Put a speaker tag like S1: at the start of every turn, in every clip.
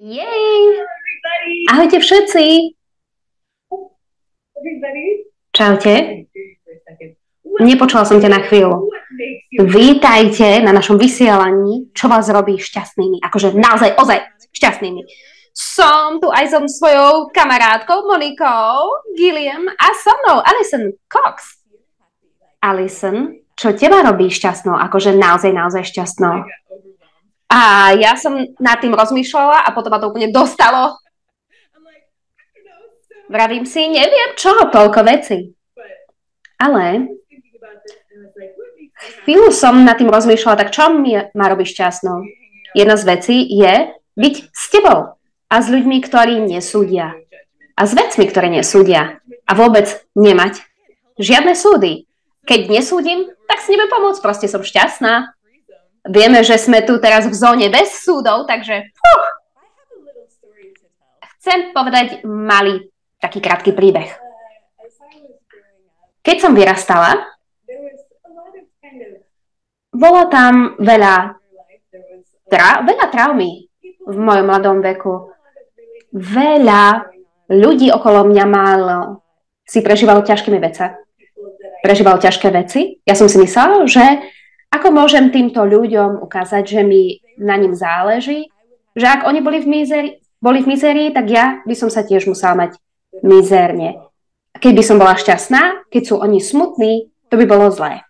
S1: Jej! Ahojte všetci! Čaute. Nepočula som ťa na chvíľu. Vítajte na našom vysielaní, čo vás robí šťastnými. Akože naozaj, ozaj šťastnými. Som tu aj so svojou kamarátkou Monikou, Gilliam a so mnou Alison Cox. Alison, čo teba robí šťastnou? Akože naozaj, naozaj šťastnou. A ja som nad tým rozmýšľala a potom ma to úplne dostalo. Vravím si, neviem čo, toľko veci. Ale chvíľu som nad tým rozmýšľala, tak čo ma robí šťastnou? Jedna z vecí je byť s tebou a s ľuďmi, ktorí nesúdia. A s vecmi, ktoré nesúdia. A vôbec nemať žiadne súdy. Keď nesúdim, tak si neviem pomôcť, proste som šťastná. Vieme, že sme tu teraz v zóne bez súdov, takže chcem povedať malý, taký krátky príbeh. Keď som vyrastala, bolo tam veľa traumy v mojom mladom veku. Veľa ľudí okolo mňa si prežívalo ťažké veci. Ja som si myslela, že ako môžem týmto ľuďom ukázať, že mi na ním záleží, že ak oni boli v mizérii, tak ja by som sa tiež musela mať mizérne. Keď by som bola šťastná, keď sú oni smutní, to by bolo zlé.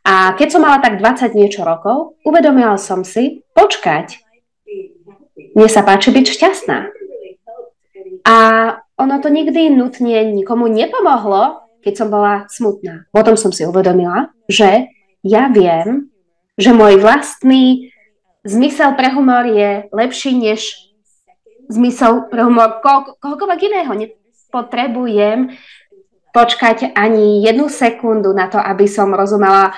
S1: A keď som mala tak 20 niečo rokov, uvedomila som si, počkať, mne sa páči byť šťastná. A ono to nikdy nutne nikomu nepomohlo, keď som bola smutná. Potom som si uvedomila, že ja viem, že môj vlastný zmysel pre humor je lepší než zmysel pre humor kohokoľvek iného. Nepotrebujem počkať ani 1 sekundu na to, aby som rozumela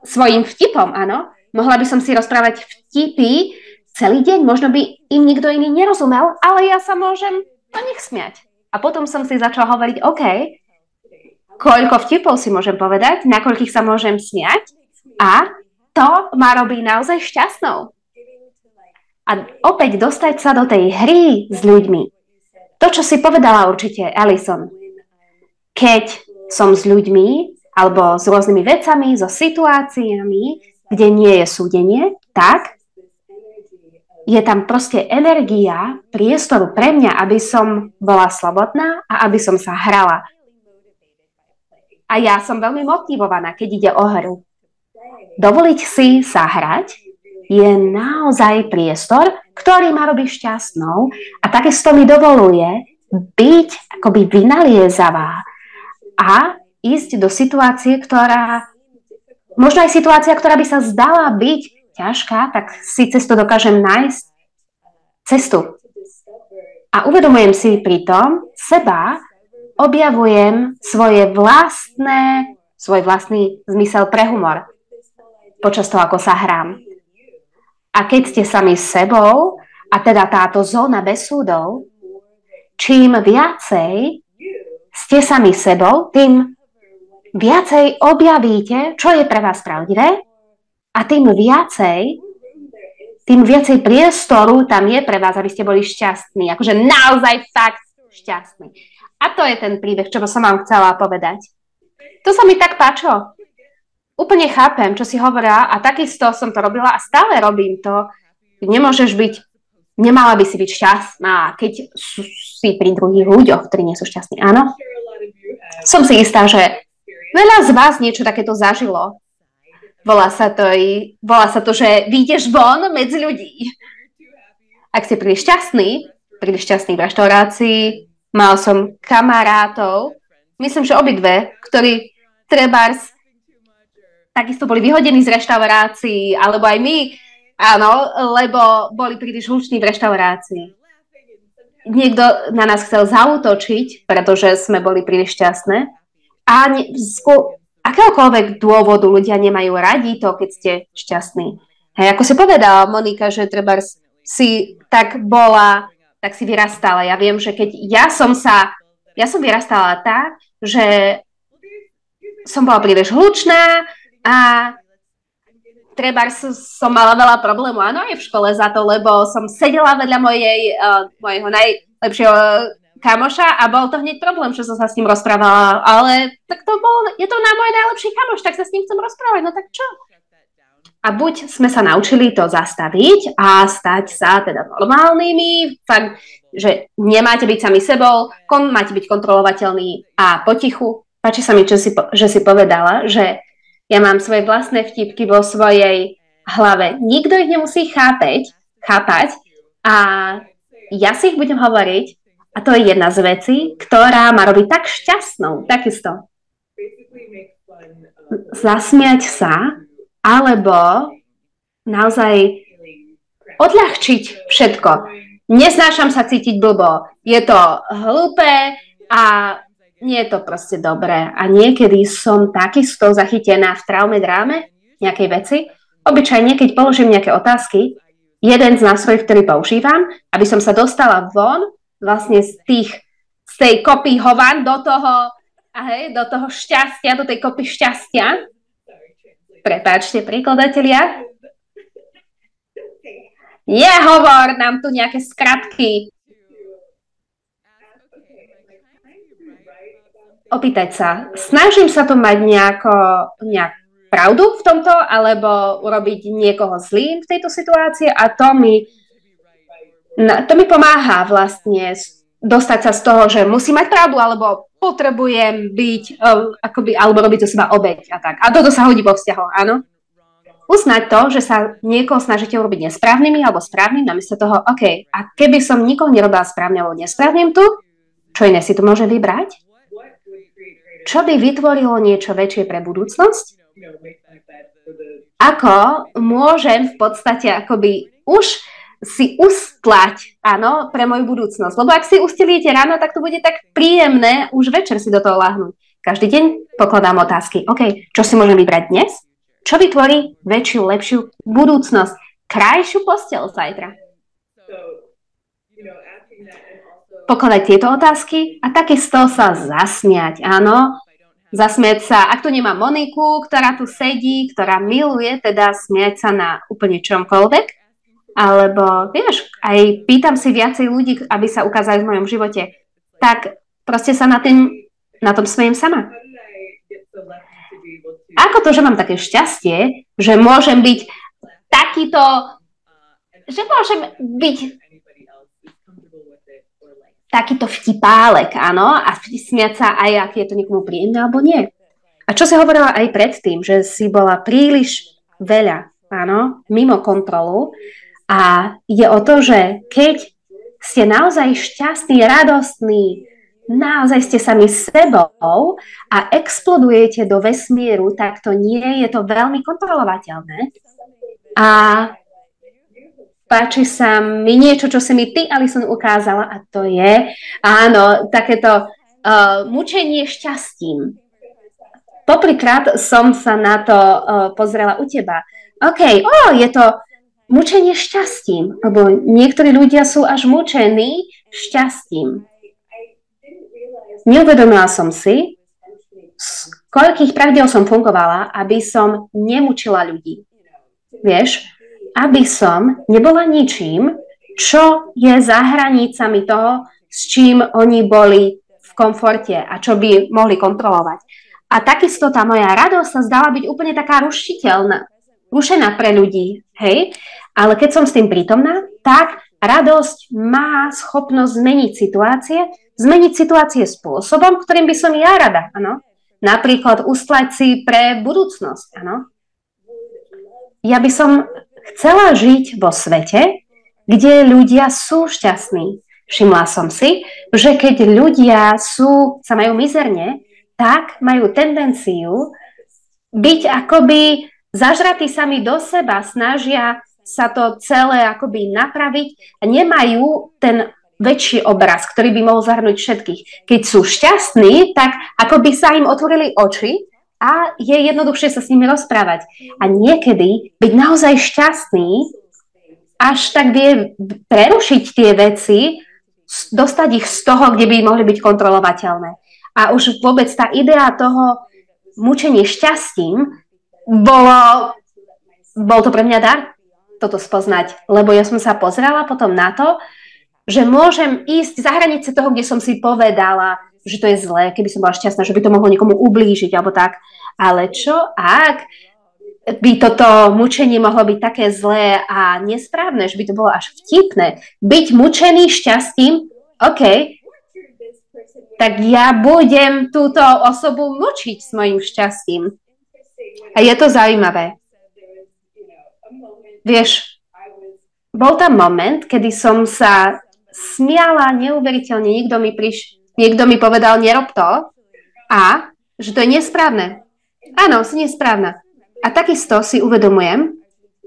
S1: svojim vtipom, áno. Mohla by som si rozprávať vtipy celý deň, možno by im nikto iný nerozumel, ale ja sa môžem na nich smiať. A potom som si začala hovoriť, OK, koľko vtipov si môžem povedať, na koľkých sa môžem smiať a to ma robí naozaj šťastnou. A opäť dostať sa do tej hry s ľuďmi. To, čo si povedala určite, Alison, keď som s ľuďmi alebo s rôznymi vecami, so situáciami, kde nie je súdenie, tak je tam proste energia priestoru pre mňa, aby som bola slobodná a aby som sa hrala. A ja som veľmi motivovaná, keď ide o hru. Dovoliť si sa hrať je naozaj priestor, ktorý ma robí šťastnou a takisto mi dovoluje byť akoby vynaliezavá a ísť do situácie, možno aj situácia, ktorá by sa zdala byť ťažká, tak si cestu dokážem nájsť cestu. A uvedomujem si pritom seba, objavujem svoj vlastný zmysel pre humor počas toho, ako sa hrám. A keď ste sami s sebou, a teda táto zóna bez súdov, čím viacej ste sami sebou, tým viacej objavíte, čo je pre vás pravdivé a tým viacej priestoru tam je pre vás, aby ste boli šťastní. Akože naozaj fakt šťastní. A to je ten príbeh, čo som vám chcela povedať. To sa mi tak páčilo. Úplne chápem, čo si hovorila a takisto som to robila a stále robím to. Nemala by si byť šťastná, keď si pri druhých ľuďoch, ktorí nie sú šťastní. Áno? Som si istá, že veľa z vás niečo takéto zažilo. Volá sa to, že vyjdeš von medzi ľudí. Ak si príliš šťastný v reštaurácii, mal som kamarátov, myslím, že obidve, ktorí trebárs takisto boli vyhodení z reštaurácií, alebo aj my, áno, lebo boli príliš hluční v reštaurácii. Niekto na nás chcel zaútočiť, pretože sme boli príliš šťastné. A akéhokoľvek dôvodu ľudia nemajú radi to, keď ste šťastní. Hej, ako si povedala Monika, že trebárs si tak si vyrastala. Ja viem, že keď ja som vyrastala tak, že som bola príliš hlučná a som mala veľa problémov, áno, aj v škole za to, lebo som sedela vedľa mojho najlepšieho kamoša a bol to hneď problém, že som sa s ním rozprávala, ale tak je to môj najlepší kamoš, tak sa s ním chcem rozprávať, no tak čo? A buď sme sa naučili to zastaviť a stať sa teda normálnymi, fakt, že nemáte byť sami sebou, máte byť kontrolovateľní a potichu. Páči sa mi, že si povedala, že ja mám svoje vlastné vtipky vo svojej hlave. Nikto ich nemusí chápať a ja si ich budem hovoriť a to je jedna z vecí, ktorá ma robí tak šťastnou, takisto. Zasmiať sa alebo naozaj odľahčiť všetko. Neznášam sa cítiť blbo. Je to hlúpe a nie je to proste dobré. A niekedy som takisto zachytená v traume, dráme, nejakej veci. Obyčajne, keď položím nejaké otázky, jeden z nástrojov, ktorý používam, aby som sa dostala von vlastne z tej kopy hovan do toho šťastia, do tej kopy šťastia. Prepáčte, prekladatelia. Nehovor nám tu nejaké skratky. Opýtať sa. Snažím sa tu mať nejak pravdu v tomto, alebo urobiť niekoho zlým v tejto situácii a to mi pomáha vlastne dostať sa z toho, že musím mať pravdu, alebo potrebujem byť, alebo robiť zo seba obeť a tak. A toto sa hodí vo vzťahoch, áno? Uznať to, že sa niekoho snažíte urobiť nesprávnymi alebo správnym, namiesto toho, OK, a keby som nikoho nerobila správne alebo nesprávnym tu, čo iné si tu môže vybrať? Čo by vytvorilo niečo väčšie pre budúcnosť? Ako môžem v podstate akoby už si ustlať, áno, pre moju budúcnosť. Lebo ak si ustilíte ráno, tak to bude tak príjemné už večer si do toho láhnuť. Každý deň pokladám otázky. OK, čo si môžem vybrať dnes? Čo vytvorí väčšiu, lepšiu budúcnosť? Krajšiu posteľ zajtra. Pokladať tieto otázky a takisto sa zasmiať, áno. Zasmiať sa, ak tu nemá Moniku, ktorá tu sedí, ktorá miluje, teda smiať sa na úplne čomkoľvek. Alebo, vieš, aj pýtam si viacej ľudí, aby sa ukázali v mojom živote, tak proste sa na tom smejem sama. Ako to, že mám také šťastie, že môžem byť takýto vtipálek, áno, a smiať sa aj, ak je to niekomu príjemné, alebo nie. A čo si hovorila aj predtým, že si bola príliš veľa, áno, mimo kontrolu. A ide o to, že keď ste naozaj šťastní, radostní, naozaj ste sami sebou a explodujete do vesmíru, tak to nie je to veľmi kontrolovateľné. A páči sa mi niečo, čo si mi ty, Alison, ukázala a to je, áno, takéto mučenie šťastím. Poprvýkrát som sa na to pozrela u teba. OK, je to mučenie šťastím, lebo niektorí ľudia sú až mučení šťastím. Neuvedomila som si, z koľkých pravidiel som fungovala, aby som nemučila ľudí. Vieš, aby som nebola ničím, čo je za hranicami toho, s čím oni boli v komforte a čo by mohli kontrolovať. A takisto tá moja radosť sa zdala byť úplne taká rušená pre ľudí, hej? Ale keď som s tým prítomná, tak radosť má schopnosť zmeniť situácie spôsobom, ktorým by som ja rada, áno? Napríklad ustlať si pre budúcnosť, áno? Ja by som chcela žiť vo svete, kde ľudia sú šťastní. Všimla som si, že keď ľudia sa majú mizerne, tak majú tendenciu byť akoby zažratí sami do seba, snažia sa to celé akoby napraviť a nemajú ten väčší obraz, ktorý by mohol zahrnúť všetkých. Keď sú šťastní, tak akoby sa im otvorili oči a je jednoduchšie sa s nimi rozprávať. A niekedy byť naozaj šťastný, až tak vie prerušiť tie veci, dostať ich z toho, kde by mohli byť kontrolovateľné. A už vôbec tá idea toho mučenie šťastím bolo bol to pre mňa dar toto spoznať, lebo ja som sa pozerala potom na to, že môžem ísť za hranice toho, kde som si povedala, že to je zlé, keby som bola šťastná, že by to mohlo niekomu ublížiť alebo tak. Ale čo ak by toto mučenie mohlo byť také zlé a nesprávne, že by to bolo až vtipné. Byť mučený šťastím, OK, tak ja budem túto osobu mučiť s mojím šťastím. A je to zaujímavé. Vieš, bol tam moment, kedy som sa smiala neuveriteľne. Niekto mi povedal, nerob to a že to je nesprávne. Áno, si nesprávna. A takisto si uvedomujem,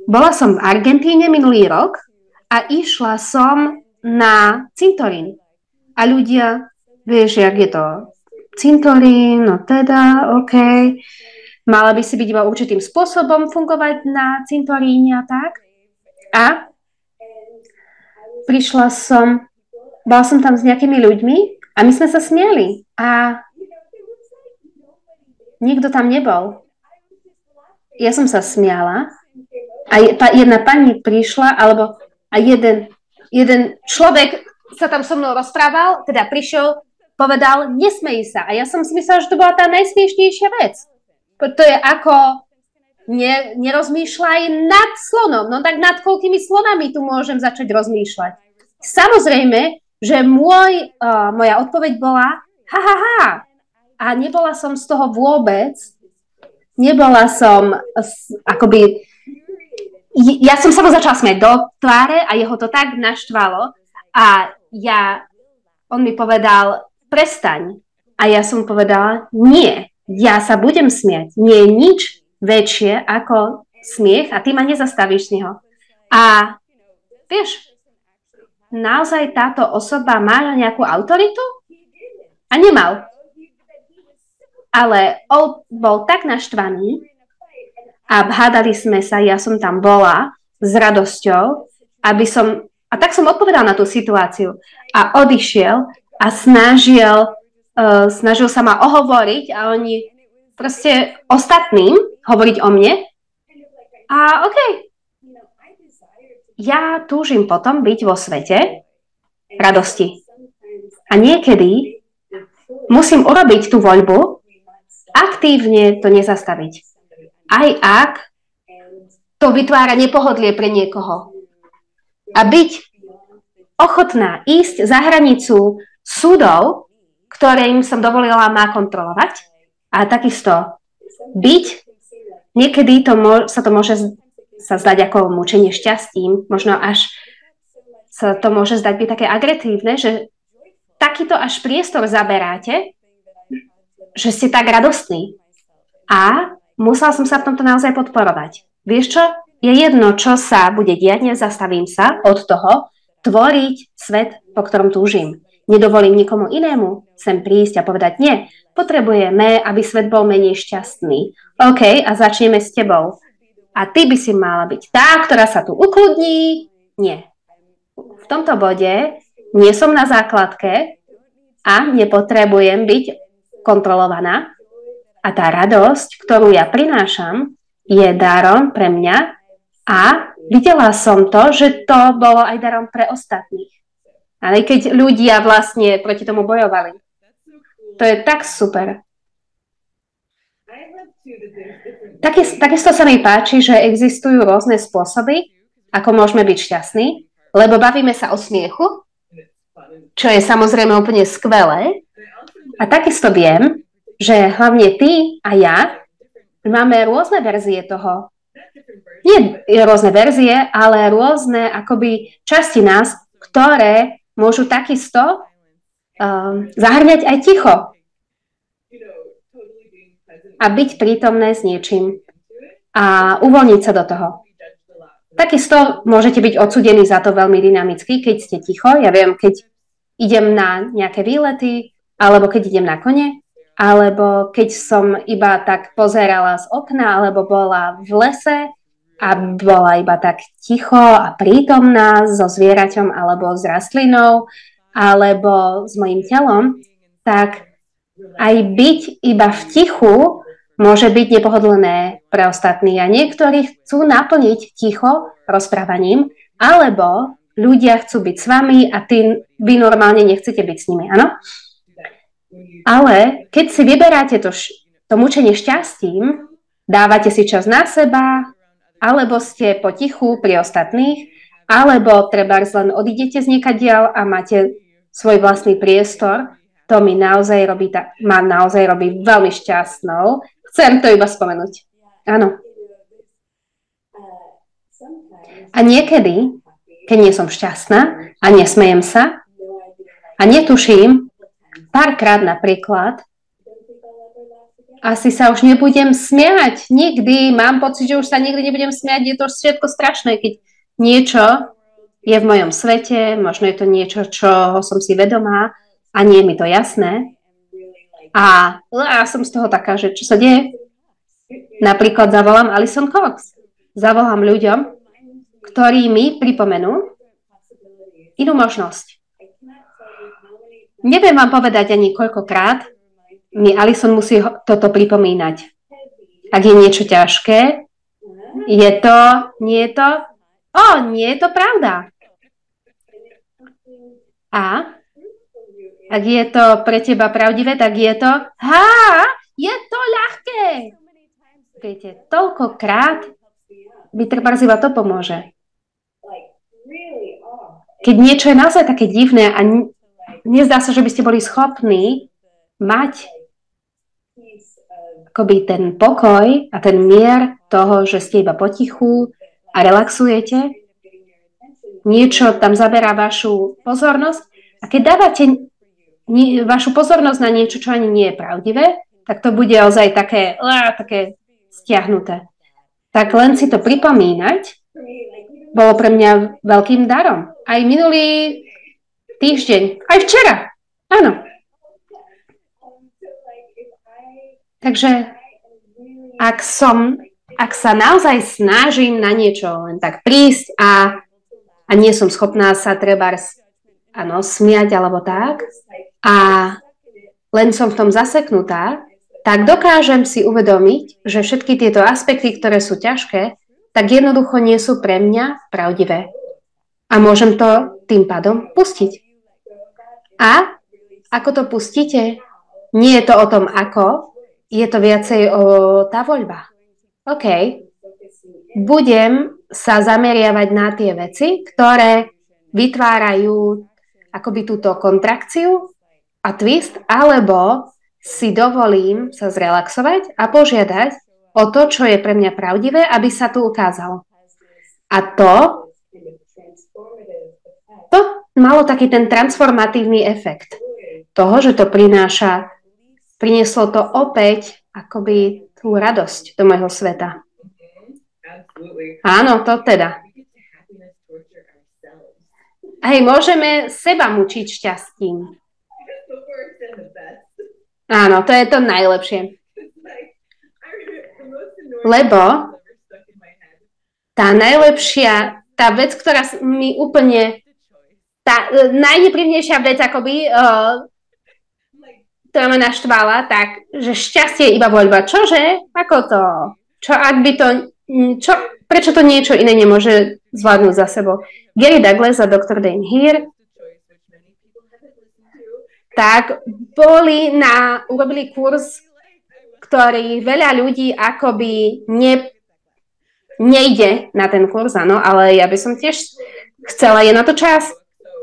S1: bola som v Argentíne minulý rok a išla som na cintorín. A ľudia, vieš, jak je to cintorín, no teda, OK. Mala by si byť iba určitým spôsobom fungovať na cintoríne a tak. A bola som tam s nejakými ľuďmi a my sme sa smiali. A nikto tam nebol. Ja som sa smiala a jedna pani prišla, a jeden človek sa tam so mnou rozprával, teda prišiel, povedal, nesmej sa. A ja som si myslela, že to bola tá najsmiešnejšia vec. To je ako nerozmýšľaj nad slonom. No tak nad koľkými slonami tu môžem začať rozmýšľať? Samozrejme, že moja odpoveď bola a nebola som z toho vôbec, ja som sa mu začala smiať do tváre a jeho to tak naštvalo a on mi povedal, prestaň. A ja som povedala, nie. Ja sa budem smiať. Nie je nič väčšie ako smiech a ty ma nezastavíš z neho. A vieš, naozaj táto osoba má nejakú autoritu? A nemal. Ale on bol tak naštvaný a hádali sme sa, ja som tam bola s radosťou, a tak som odpovedala na tú situáciu a odišiel a snažil sa ma ohovoriť a oni proste ostatným hovoriť o mne. A OK, ja túžim potom byť vo svete radosti. A niekedy musím urobiť tú voľbu, aktívne to nezastaviť. Aj ak to vytvára nepohodlie pre niekoho. A byť ochotná ísť za hranicu súdov, ktoré im som dovolila má kontrolovať. A takisto byť, niekedy sa to môže zdať ako mučenie šťastím, možno až sa to môže zdať byť také agresívne, že takýto až priestor zaberáte, že ste tak radostní. A musela som sa v tomto naozaj podporovať. Vieš čo? Je jedno, čo sa bude diať, nezastavím sa od toho tvoriť svet, po ktorom túžim. Nedovolím nikomu inému sem prísť a povedať, nie, potrebujeme, aby svet bol menej šťastný. OK, a začneme s tebou. A ty by si mala byť tá, ktorá sa tu ukludní. Nie. V tomto bode nie som na základke a nepotrebujem byť kontrolovaná. A tá radosť, ktorú ja prinášam, je darom pre mňa a videla som to, že to bolo aj darom pre ostatných. Ale keď ľudia vlastne proti tomu bojovali. To je tak super. Takisto sa mi páči, že existujú rôzne spôsoby, ako môžeme byť šťastní, lebo bavíme sa o smiechu, čo je samozrejme úplne skvelé. A takisto viem, že hlavne ty a ja máme rôzne verzie toho. Nie rôzne verzie, ale rôzne akoby časti nás, ktoré môžu takisto zahrňať aj ticho. A byť prítomné s niečím. A uvoľniť sa do toho. Takisto môžete byť odsúdení za to veľmi dynamicky, keď ste ticho. Ja viem, keď idem na nejaké výlety, alebo keď idem na kone, alebo keď som iba tak pozerala z okna, alebo bola v lese a bola iba tak ticho a prítomná so zvieraťom, alebo s rastlinou, alebo s mojím telom, tak aj byť iba v tichu môže byť nepohodlné pre ostatní a niektorí chcú naplniť ticho rozprávaním, alebo ľudia chcú byť s vami a vy normálne nechcete byť s nimi, áno? Ale keď si vyberáte to mučenie šťastím, dávate si čas na seba, alebo ste potichu pri ostatných, alebo trebárs len odídete z niekadiaľ a máte svoj vlastný priestor, to ma naozaj robí veľmi šťastnou. Chcem to iba spomenúť. Áno. A niekedy, keď nie som šťastná a nesmejem sa a netuším, párkrát napríklad, asi sa už nebudem smiať. Nikdy. Mám pocit, že už sa nikdy nebudem smiať. Je to všetko strašné, keď niečo je v mojom svete, možno je to niečo, čoho som si vedomá a nie je mi to jasné. A som z toho taká, že čo sa deje? Napríklad zavolám Alison Cox. Zavolám ľuďom, ktorí mi pripomenú inú možnosť. Neviem vám povedať ani koľkokrát mi Alison musí toto pripomínať. Ak je niečo ťažké, nie je to pravda. A ak je to pre teba pravdivé, tak je to je to ľahké. Viete, toľkokrát by trebárs iba to pomôže. Keď niečo je naozaj také divné a nezdá sa, že by ste boli schopní mať akoby ten pokoj a ten mier toho, že ste iba potichu a relaxujete. Niečo tam zaberá vašu pozornosť a keď dávate vašu pozornosť na niečo, čo ani nie je pravdivé, tak to bude ozaj také stiahnuté. Tak len si to pripomínať bolo pre mňa veľkým darom. Aj minulý týždeň, aj včera. Áno. Takže ak sa naozaj snažím na niečo len tak prísť a nie som schopná sa trebárs smiať alebo tak a len som v tom zaseknutá, tak dokážem si uvedomiť, že všetky tieto aspekty, ktoré sú ťažké, tak jednoducho nie sú pre mňa pravdivé. A môžem to tým pádom pustiť. A ako to pustíte? Nie je to o tom ako, je to viacej o tá voľba. OK. Budem sa zameriavať na tie veci, ktoré vytvárajú akoby túto kontrakciu a twist, alebo si dovolím sa zrelaxovať a požiadať o to, čo je pre mňa pravdivé, aby sa tu ukázalo. A to malo taký ten transformatívny efekt toho, že to prinieslo to opäť akoby tú radosť do môjho sveta. Áno, to teda. Hej, môžeme seba mučiť šťastím. Áno, to je to najlepšie. Lebo tá vec, ktorá mi úplne, tá najnepríjemnejšia vec, akoby, ktorá ma naštvala, tak, že šťastie je iba voľba. Čože? Ako to? Prečo to niečo iné nemôže zvládnuť za sebou? Gary Douglas a Dr. Dain Heer tak urobili kurz, ktorý veľa ľudí akoby nejde na ten kurz, áno, ale ja by som tiež chcela, je na to čas.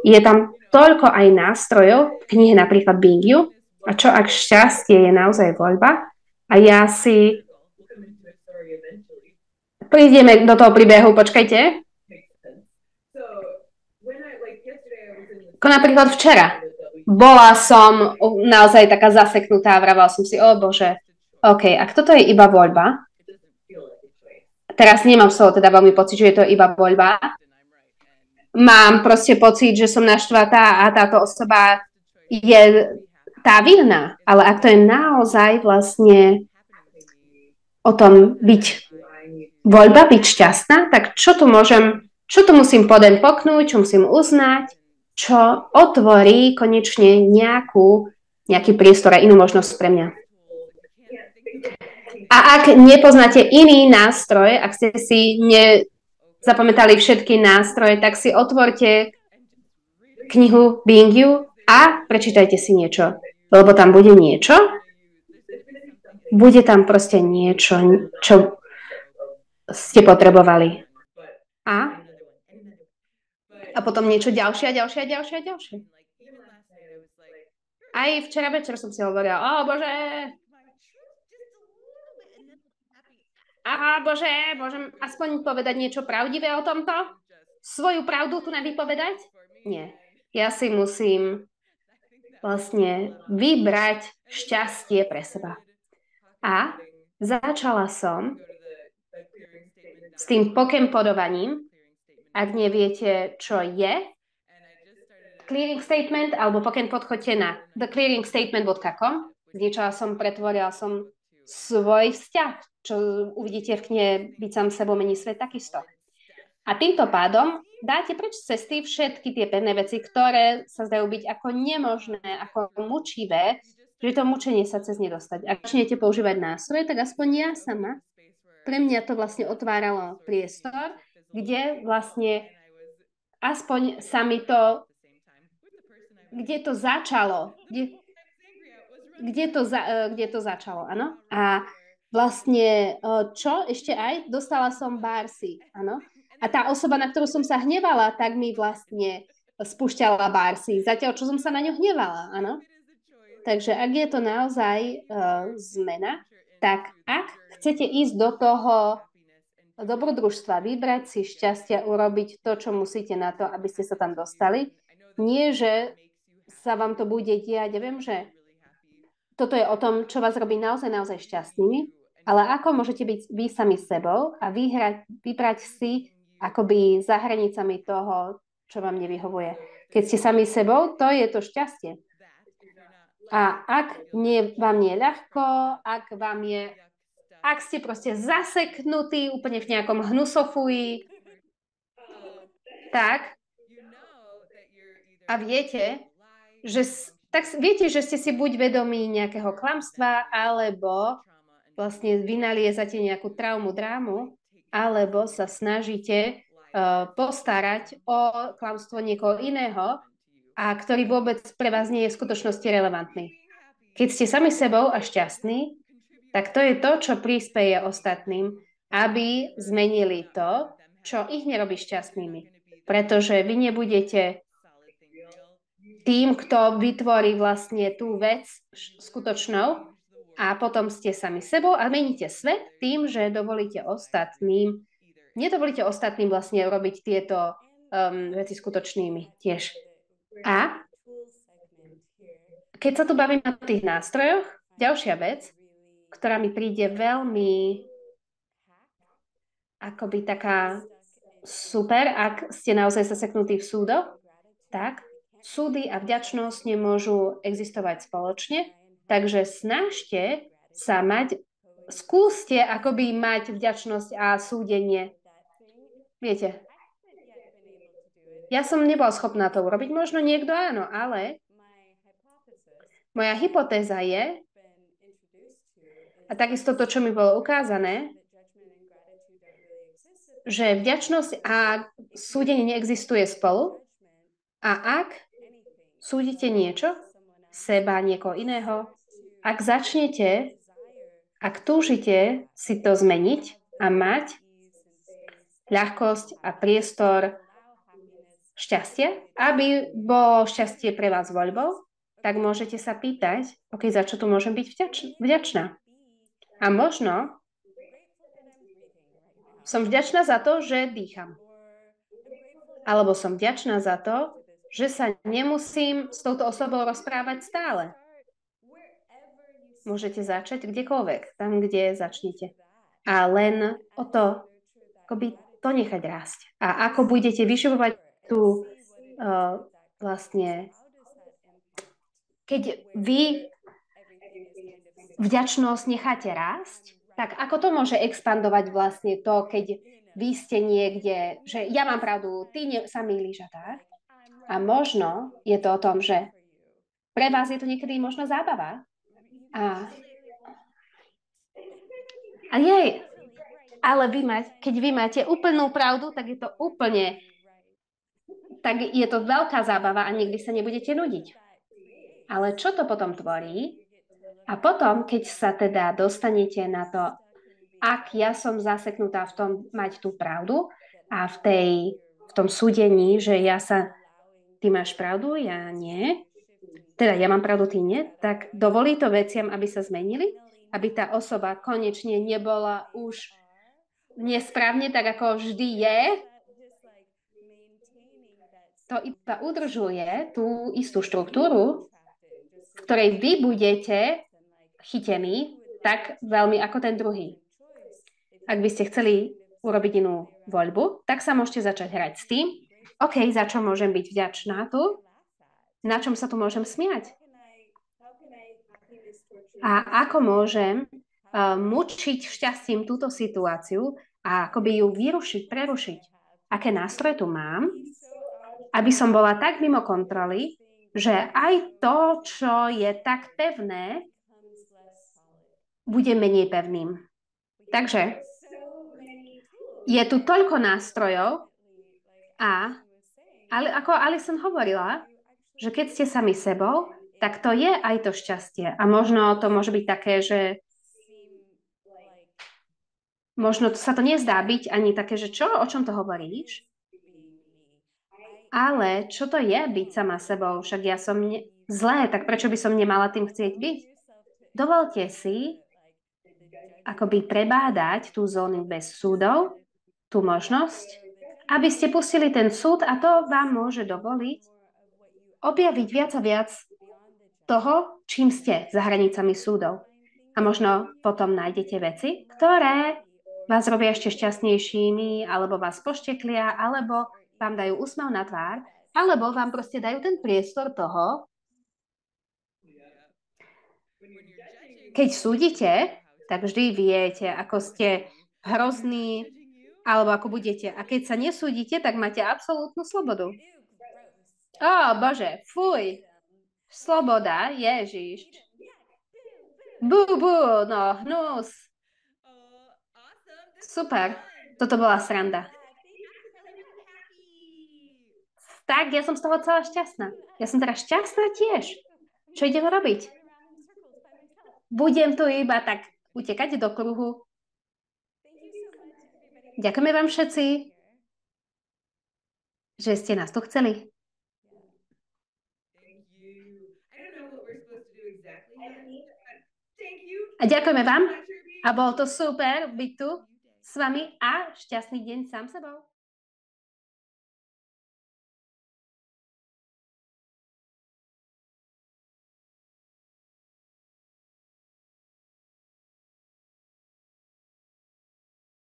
S1: Je tam toľko aj nástrojov, v knihe napríklad Being You, a čo ak šťastie je naozaj voľba a ja si prídeme do toho príbehu, počkajte. Ako napríklad včera. Bola som naozaj taká zaseknutá a vravala som si, bože, OK, ak toto je iba voľba, teraz nemám z toho teda veľmi pocit, že je to iba voľba, mám proste pocit, že som naštvatá a táto osoba je tá vinná, ale ak to je naozaj vlastne o tom byť voľba, byť šťastná, tak čo tu musím poden poknúť, čo musím uznať, čo otvorí konečne nejaký priestor a inú možnosť pre mňa. A ak nepoznáte iný nástroj, ak ste si nezapamätali všetky nástroje, tak si otvorte knihu Being You a prečítajte si niečo. Lebo tam bude niečo. Bude tam proste niečo, čo ste potrebovali. A potom niečo ďalšie a ďalšie a ďalšie a ďalšie. Aj včera večer som si hovorila, Bože, Bože, môžem aspoň povedať niečo pravdivé o tomto? Svoju pravdu tu nevypovedať? Nie. Ja si musím vlastne vybrať šťastie pre seba. A začala som s tým pokempodovaním. Ak neviete, čo je clearing statement, alebo pokiaľ podchoďte na theclearingstatement.com, pretvorila som svoj vzťah, čo uvidíte v knihe Byť sám sebou mení svet takisto. A týmto pádom dáte preč z cesty všetky tie pevné veci, ktoré sa zdajú byť ako nemožné, ako mučivé, že to mučenie sa cez nedostať. Ak začnete používať nástroje, tak aspoň ja sama, pre mňa to vlastne otváralo priestor, kde vlastne aspoň sa mi to, kde to začalo, kde to začalo, áno. A vlastne, čo ešte aj, dostala som Barsy, áno. A tá osoba, na ktorú som sa hnevala, tak mi vlastne spúšťala Barsy, zatiaľ, čo som sa na ňu hnevala, áno. Takže ak je to naozaj zmena, tak ak chcete ísť do toho dobrodružstva, vybrať si šťastia, urobiť to, čo musíte na to, aby ste sa tam dostali, nie, že sa vám to bude diať, ja viem, že toto je o tom, čo vás robí naozaj šťastnými, ale ako môžete byť vy sami sebou a vybrať si akoby za hranicami toho, čo vám nevyhovuje. Keď ste sami sebou, to je to šťastie. A ak vám nie je ľahko, ak ste proste zaseknutí úplne v nejakom hnusofuji, tak a viete, že ste si buď vedomí nejakého klamstva, alebo vlastne vynaliezate nejakú drámu, alebo sa snažíte postarať o klamstvo niekoho iného, a ktorý vôbec pre vás nie je v skutočnosti relevantný. Keď ste sami sebou a šťastní, tak to je to, čo prispieje ostatným, aby zmenili to, čo ich nerobí šťastnými. Pretože vy nebudete tým, kto vytvorí vlastne tú vec skutočnou, a potom ste sami sebou a meníte svet tým, že nedovolíte ostatným vlastne robiť tieto veci skutočnými tiež. A keď sa tu bavím o tých nástrojoch, ďalšia vec, ktorá mi príde veľmi akoby taká super, ak ste naozaj zaseknutí v súdoch, tak súdy a vďačnosť nemôžu existovať spoločne, takže skúste akoby mať vďačnosť a súdenie. Viete, ja som nebola schopná to urobiť, možno niekto áno, ale moja hypotéza je, a takisto to, čo mi bolo ukázané, že vďačnosť a súdenie neexistuje spolu, a ak súdite niečo, seba, niekoho iného, ak túžite si to zmeniť a mať ľahkosť a priestor šťastia, aby bolo šťastie pre vás voľbou, tak môžete sa pýtať, za čo tu môžem byť vďačná. A možno som vďačná za to, že dýcham. Alebo som vďačná za to, že sa nemusím s touto osobou rozprávať stále. Môžete začať kdekoľvek, tam, kde začnete. A len o to, akoby to nechať rásť. A ako budete vyšivovať tú vlastne, keď vy vďačnosť necháte rásť, tak ako to môže expandovať vlastne to, keď vy ste niekde, že ja mám pravdu, ty sa mýliš a tak. A možno je to o tom, že pre vás je to niekedy možno zábava. A A jej, ale keď vy máte úplnú pravdu, tak je to úplne, tak je to veľká zábava a nikdy sa nebudete nudiť. Ale čo to potom tvorí? A potom, keď sa teda dostanete na to, ak ja som zaseknutá v tom mať tú pravdu a v tom súdení, že ty máš pravdu, ja nie, teda ja mám pravdu, ty nie, tak dovolí to veciam, aby sa zmenili, aby tá osoba konečne nebola už nesprávne, tak ako vždy je, to iba udržuje tú istú štruktúru, v ktorej vy budete chytení tak veľmi ako ten druhý. Ak by ste chceli urobiť inú voľbu, tak sa môžete začať hrať s tým, OK, za čo môžem byť vďačná tu, na čom sa tu môžem smiať a ako môžem mučiť šťastím túto situáciu a akoby ju vyrušiť, prerušiť. Aké nástroje tu mám, aby som bola tak mimo kontroly, že aj to, čo je tak pevné, bude menej pevným. Takže je tu toľko nástrojov ale ako Alison hovorila, že keď ste sami sebou, tak to je aj to šťastie. A možno to môže byť také, že možno sa to nezdá byť ani také, že čo, o čom to hovoríš? Ale čo to je byť sama sebou? Však ja som zlé, tak prečo by som nemala tým chcieť byť? Dovolte si akoby prebádať tú zónu bez súdov, tú možnosť, aby ste pustili ten súd a to vám môže dovoliť objaviť viac a viac toho, čím ste za hranicami súdov. A možno potom nájdete veci, ktoré vás robia ešte šťastnejšími, alebo vás pošteklia, alebo vám dajú úsmev na tvár, alebo vám proste dajú ten priestor toho, keď súdite, tak vždy viete, ako ste hrozní, alebo ako budete. A keď sa nesúdite, tak máte absolútnu slobodu. Ó, Bože, fuj. Sloboda, Ježiš. Bú, no, hnus. Super, toto bola sranda. Tak, ja som z toho celá šťastná. Ja som teraz šťastná tiež. Čo idem robiť? Budem tu iba tak utekať do kruhu. Ďakujeme vám všetci, že ste nás tu chceli. A ďakujeme vám. A bolo to super byť tu s vami a šťastný deň sám sebou.